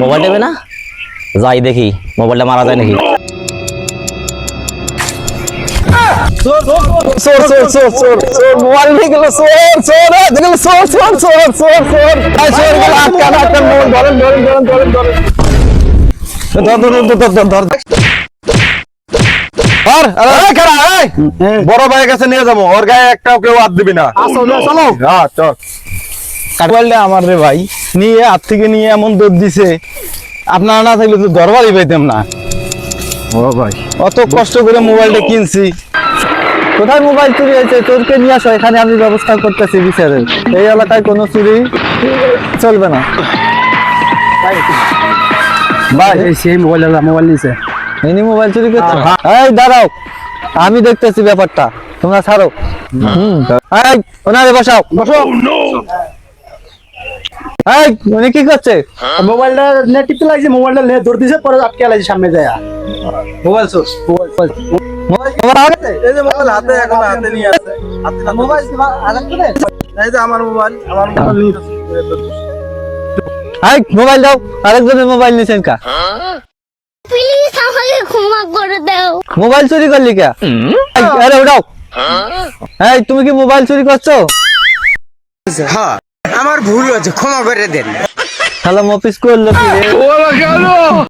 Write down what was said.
Mobile দেবে না, যাই দেখি মোবাইলটা মারা যায় নাকি। মোবাইল নিয়ে গেল, বড় ভাইয়ের কাছে নিয়ে যাবো, ওর গায়ে একটাও কেউ হাত দিবি না। চলো হ্যাঁ চল। মোবাইলটা আমার রে ভাই, নিয়ে হাত থেকে নিয়ে এমন দৌড় দিছে, আপনারা না থাকলে তো দরবারই পাইতাম না। ও ভাই, অত কষ্ট করে মোবাইলটা কিনছি। কোথায় মোবাইল চুরি হয়েছে, তোরকে নিয়ে আসো, এখানে আমি ব্যবস্থা করতেছি বিচারের। এই এলাকায় কোনো চুরি চলবে না ভাই। সেই মোবাইল নিছে। ইনি মোবাইল চুরি করছে? এই দাঁড়াও, আমি দেখতেছি ব্যাপারটা, তোমরা ছাড়ো। এই ওনারে বসাও, বসো। এই উনি কি করছে? মোবাইলটা নেট টিপতে লাগছে, মোবাইলটা লে ধরে দিছে, পরে আটকে লাগছে সামনে যায়। মোবাইল সোর্স মোবাইল হাতে? এই যে মোবাইল হাতে, এখন হাতে নিয়ে আছে। মোবাইল আলাদা এই যে আমার মোবাইল নিয়ে এই মোবাইল দাও, আরেকজনের মোবাইল নিছেন কা? প্লিজ আমাকে ক্ষমা করে দাও। মোবাইল চুরি করলি কে? আরে উঠাও। এই তুমি কি মোবাইল চুরি করছো? হ্যাঁ, আমার ভুল হয়েছে, ক্ষমা করে দেন। শালা মফিস করলো কি রে?